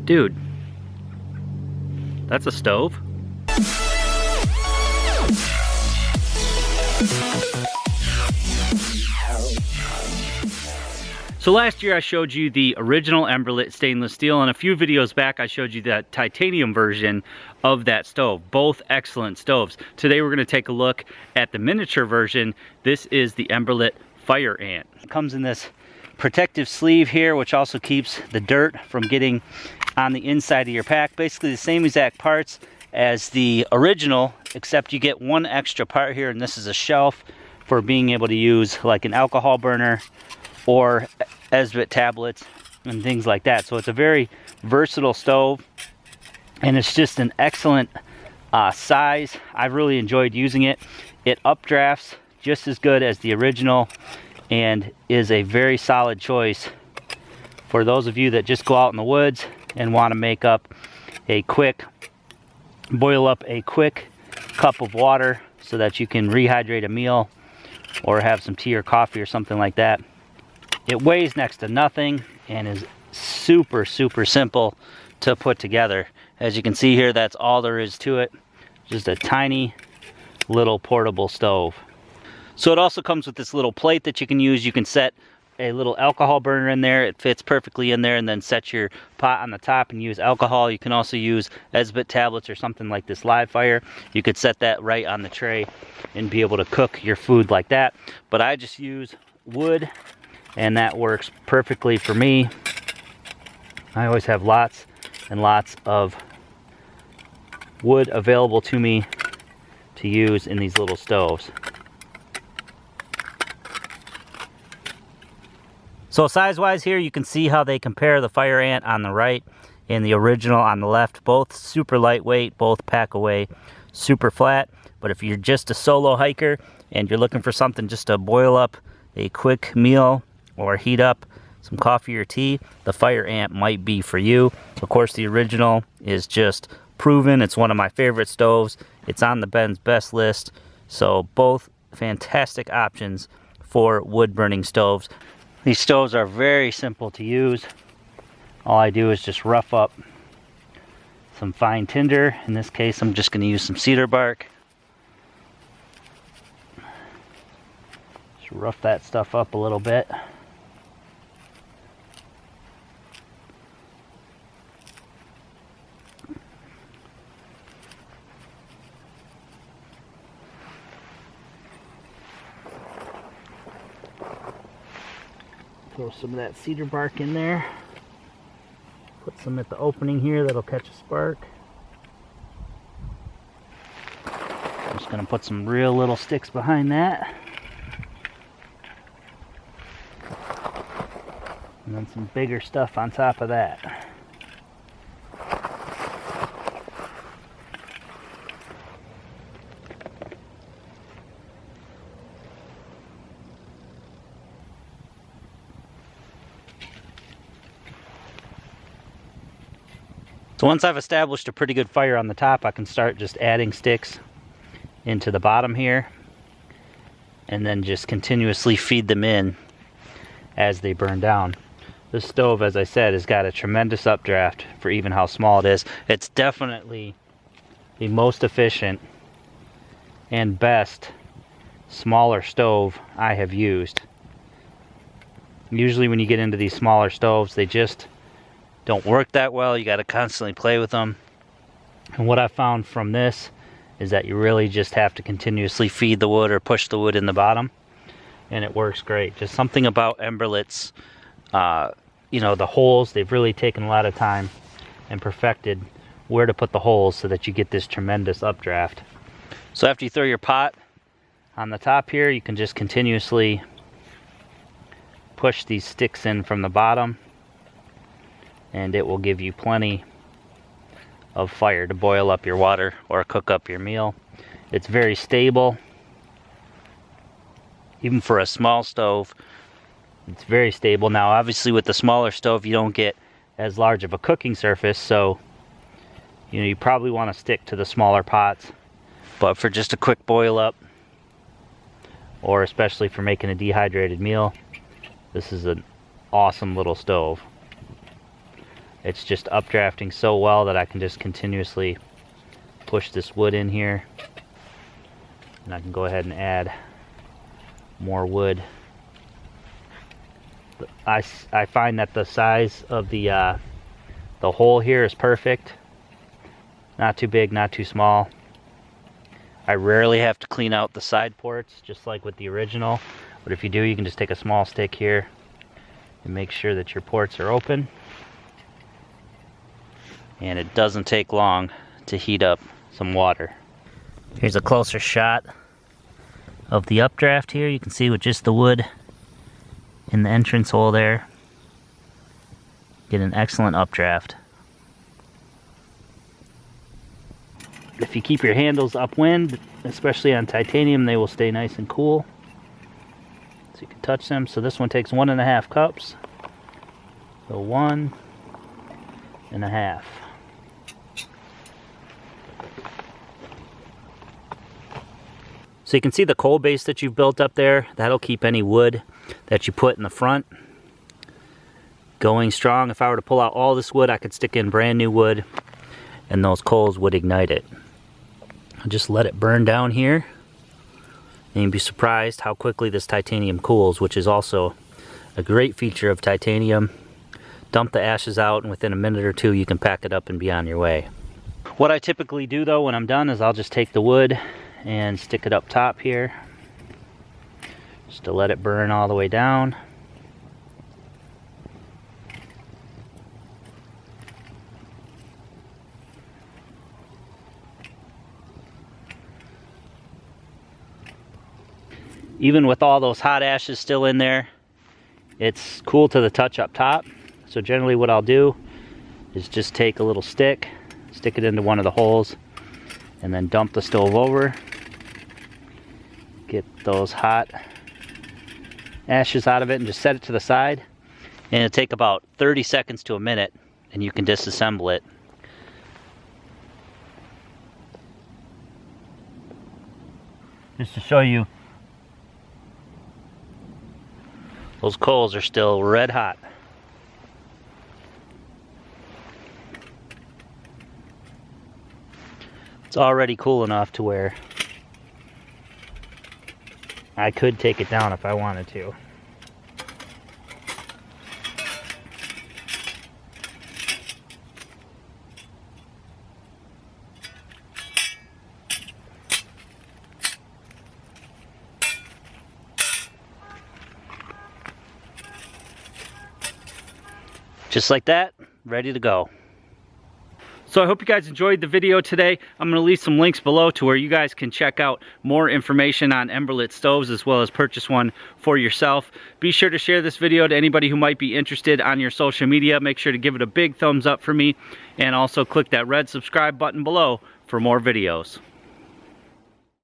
Dude, that's a stove? So last year I showed you the original Emberlit stainless steel, and a few videos back I showed you the titanium version of that stove. Both excellent stoves. Today we're going to take a look at the miniature version. This is the Emberlit FireAnt. It comes in this protective sleeve here, which also keeps the dirt from getting on the inside of your pack. Basically the same exact parts as the original, except you get one extra part here, and this is a shelf for being able to use like an alcohol burner or Esbit tablets and things like that. So it's a very versatile stove, and it's just an excellent size. I've really enjoyed using it. It updrafts just as good as the original and is a very solid choice for those of you that just go out in the woods and want to make up a quick, boil up a quick cup of water so that you can rehydrate a meal or have some tea or coffee or something like that. It weighs next to nothing and is super simple to put together. As you can see here, that's all there is to it. Just a tiny little portable stove. So it also comes with this little plate that you can use. You can set a little alcohol burner in there. It fits perfectly in there, and then set your pot on the top and use alcohol. You can also use Esbit tablets or something like this live fire. You could set that right on the tray and be able to cook your food like that. But I just use wood, and that works perfectly for me. I always have lots and lots of wood available to me to use in these little stoves. So size-wise here, you can see how they compare: the FireAnt on the right and the original on the left. Both super lightweight, both pack away super flat. But if you're just a solo hiker and you're looking for something just to boil up a quick meal or heat up some coffee or tea, the FireAnt might be for you. Of course, the original is just proven. It's one of my favorite stoves. It's on the Ben's Best list. So both fantastic options for wood burning stoves. These stoves are very simple to use. All I do is just rough up some fine tinder. In this case, I'm just going to use some cedar bark. Just rough that stuff up a little bit. Throw some of that cedar bark in there. Put some at the opening here that'll catch a spark. I'm just going to put some real little sticks behind that. And then some bigger stuff on top of that. So once I've established a pretty good fire on the top, I can start just adding sticks into the bottom here, and then just continuously feed them in as they burn down. This stove, as I said, has got a tremendous updraft for even how small it is. It's definitely the most efficient and best smaller stove I have used. Usually when you get into these smaller stoves, they just don't work that well. You got to constantly play with them. And what I found from this is that you really just have to continuously feed the wood or push the wood in the bottom, and it works great. Just something about Emberlit's, you know, the holes, they've really taken a lot of time and perfected where to put the holes so that you get this tremendous updraft. So after you throw your pot on the top here, you can just continuously push these sticks in from the bottom, and it will give you plenty of fire to boil up your water or cook up your meal. It's very stable. Even for a small stove, it's very stable. Now obviously with the smaller stove you don't get as large of a cooking surface, so you know, you probably want to stick to the smaller pots. But for just a quick boil up, or especially for making a dehydrated meal, this is an awesome little stove. It's just updrafting so well that I can just continuously push this wood in here. And I can go ahead and add more wood. I find that the size of the hole here is perfect. Not too big, not too small. I rarely have to clean out the side ports, just like with the original. But if you do, you can just take a small stick here and make sure that your ports are open. And it doesn't take long to heat up some water. Here's a closer shot of the updraft here. You can see with just the wood in the entrance hole there, get an excellent updraft. If you keep your handles upwind, especially on titanium, they will stay nice and cool. So you can touch them. So this one takes 1.5 cups. So 1.5. So you can see the coal base that you've built up there. That'll keep any wood that you put in the front going strong. If I were to pull out all this wood, I could stick in brand new wood and those coals would ignite it. I'll just let it burn down here, and you'd be surprised how quickly this titanium cools, which is also a great feature of titanium. Dump the ashes out, and within a minute or two you can pack it up and be on your way. What I typically do though when I'm done is I'll just take the wood and stick it up top here, just to let it burn all the way down. Even with all those hot ashes still in there, it's cool to the touch up top. So generally what I'll do is just take a little stick, stick it into one of the holes, and then dump the stove over. Get those hot ashes out of it and just set it to the side. And it'll take about 30 seconds to a minute, and you can disassemble it. Just to show you, those coals are still red hot. It's already cool enough to where I could take it down if I wanted to. Just like that, ready to go. So I hope you guys enjoyed the video today. I'm going to leave some links below to where you guys can check out more information on Emberlit stoves, as well as purchase one for yourself. Be sure to share this video to anybody who might be interested on your social media. Make sure to give it a big thumbs up for me, and also click that red subscribe button below for more videos.